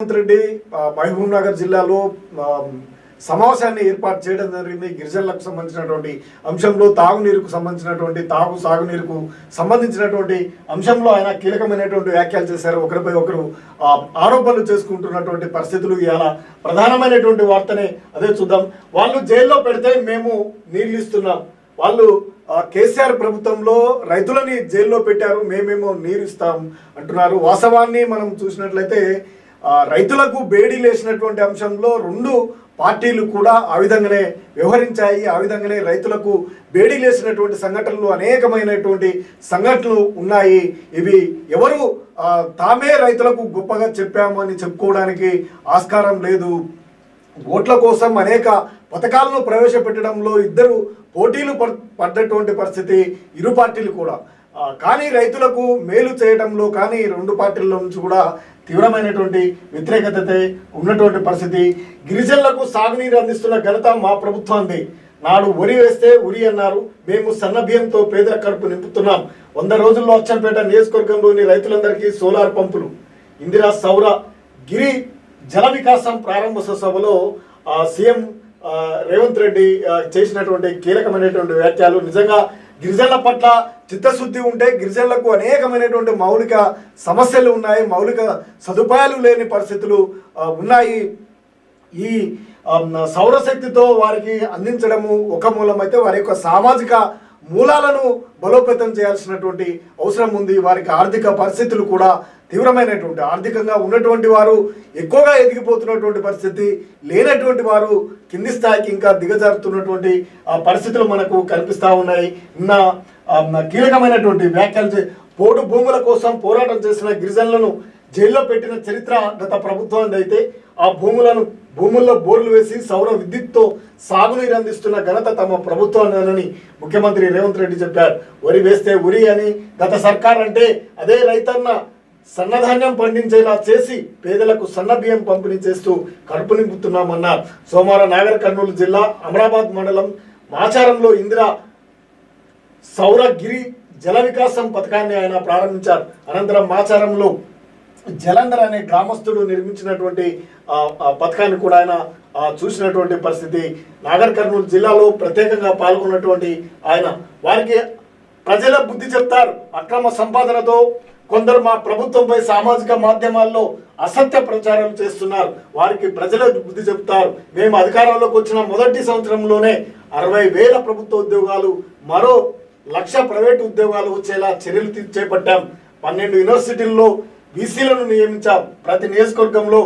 రేవంత్ రెడ్డి మహబూబ్ నగర్ జిల్లాలో సమావేశాన్ని ఏర్పాటు చేయడం జరిగింది. గిరిజనులకు సంబంధించినటువంటి అంశంలో తాగునీరుకు సంబంధించినటువంటి సాగునీరుకు సంబంధించినటువంటి అంశంలో ఆయన కీలకమైనటువంటి వ్యాఖ్యలు చేశారు. ఒకరిపై ఒకరు ఆరోపణలు చేసుకుంటున్నటువంటి పరిస్థితులు ఇవాళ ప్రధానమైనటువంటి వార్తనే అదే చూద్దాం. వాళ్ళు జైల్లో పెడితే మేము నీళ్ళు ఇస్తున్నాం, వాళ్ళు కేసీఆర్ ప్రభుత్వంలో రైతులని జైల్లో పెట్టారు, మేమేమో నీరు ఇస్తాం అంటున్నారు. వాస్తవాన్ని మనం చూసినట్లయితే రైతులకు బేడీ లేసినటువంటి అంశంలో రెండు పార్టీలు కూడా ఆ విధంగానే వ్యవహరించాయి. ఆ విధంగానే రైతులకు బేడీ లేసినటువంటి సంఘటనలు అనేకమైనటువంటి సంఘటనలు ఉన్నాయి. ఇవి ఎవరు తామే రైతులకు గొప్పగా చెప్పాము అని చెప్పుకోవడానికి ఆస్కారం లేదు. ఓట్ల కోసం అనేక పథకాలను ప్రవేశపెట్టడంలో ఇద్దరు పోటీలు పడ్డటువంటి పరిస్థితి ఇరు పార్టీలు కూడా. కానీ రైతులకు మేలు చేయడంలో కానీ రెండు పార్టీల నుంచి కూడా తీవ్రమైనటువంటి వ్యతిరేకత ఉన్నటువంటి పరిస్థితి. గిరిజనులకు సాగునీరు అందిస్తున్న ఘనత మా ప్రభుత్వాన్ని. నాడు వరి వేస్తే ఉరి అన్నారు, మేము సన్నబియ్యంతో పేదల కడుపు నింపుతున్నాం. 100 రోజుల్లో అచ్చంపేట నియోజకవర్గంలోని రైతులందరికీ సోలార్ పంపులు. ఇందిరా సౌర గిరి జల వికాసం ప్రారంభోత్సవంలో సీఎం రేవంత్ రెడ్డి చేసినటువంటి కీలకమైనటువంటి వ్యాఖ్యలు. నిజంగా గిరిజనుల పట్ల చిత్తశుద్ధి ఉంటే గిరిజనులకు అనేకమైనటువంటి మౌలిక సమస్యలు ఉన్నాయి, మౌలిక సదుపాయాలు లేని పరిస్థితులు ఉన్నాయి. ఈ సౌరశక్తితో వారికి అందించడము ఒక మూలం అయితే వారి యొక్క సామాజిక మూలాలను బలోపేతం చేయాల్సినటువంటి అవసరం ఉంది. వారికి ఆర్థిక పరిస్థితులు కూడా తీవ్రమైనటువంటి ఆర్థికంగా ఉన్నటువంటి వారు ఎక్కువగా ఎదిగిపోతున్నటువంటి పరిస్థితి, లేనటువంటి వారు కింది స్థాయికి ఇంకా దిగజారుతున్నటువంటి పరిస్థితులు మనకు కనిపిస్తూ ఉన్నాయి. కీలకమైనటువంటి వ్యాఖ్యలు. పోడు భూముల కోసం పోరాటం చేసిన గిరిజనులను జైల్లో పెట్టిన చరిత్ర గత ప్రభుత్వం అయితే ఆ భూముల్లో బోర్లు వేసి సౌర విద్యుత్తో సాగునీరు అందిస్తున్న ఘనత తమ ప్రభుత్వాన్ని ముఖ్యమంత్రి రేవంత్ రెడ్డి చెప్పారు. వరి వేస్తే ఉరి అని గత సర్కార్ అంటే అదే రైతన్న సన్నధాన్యం పండించేలా చేసి పేదలకు సన్న బియ్యం పంపిణీ చేస్తూ కడుపు నింపుతున్నామన్నారు. సోమవారం నాగర్ కర్నూలు జిల్లా అమరాబాద్ మండలం మాచారంలో ఇందిరా సౌర గిరి జల వికాసం పథకాన్ని ఆయన ప్రారంభించారు. అనంతరం మాచారంలో జలంధర్ అనే గ్రామస్తుడు నిర్మించినటువంటి పథకాన్ని కూడా ఆయన చూసినటువంటి పరిస్థితి. నాగర్ కర్నూలు జిల్లాలో ప్రత్యేకంగా పాల్గొన్నటువంటి ఆయన వారికి ప్రజల బుద్ధి చెప్తారు. అక్రమ సంపాదనతో కొందరు మా ప్రభుత్వంపై సామాజిక మాధ్యమాల్లో అసత్య ప్రచారం చేస్తున్నారు, వారికి ప్రజల బుద్ధి చెప్తారు. మేము అధికారంలోకి వచ్చిన మొదటి సంవత్సరంలోనే 60,000 ప్రభుత్వ ఉద్యోగాలు, మరో 1,00,000 ప్రైవేటు ఉద్యోగాలు వచ్చేలా చర్యలు చేపట్టాం. 12 యూనివర్సిటీల్లో బీసీలను నియమించాం. ప్రతి నియోజకవర్గంలో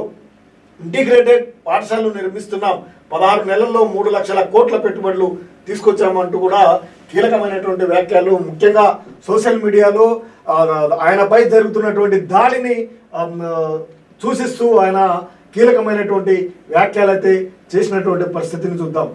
ఇంటిగ్రేటెడ్ పాఠశాలలు నిర్మిస్తున్నాం. 16 నెలల్లో 3 లక్షల కోట్ల పెట్టుబడులు తీసుకొచ్చామంటూ కూడా కీలకమైనటువంటి వ్యాఖ్యలు. ముఖ్యంగా సోషల్ మీడియాలో ఆయనపై జరుగుతున్నటువంటి దాడిని సూచిస్తూ ఆయన కీలకమైనటువంటి వ్యాఖ్యలు అయితే చేసినటువంటి పరిస్థితిని చూద్దాం.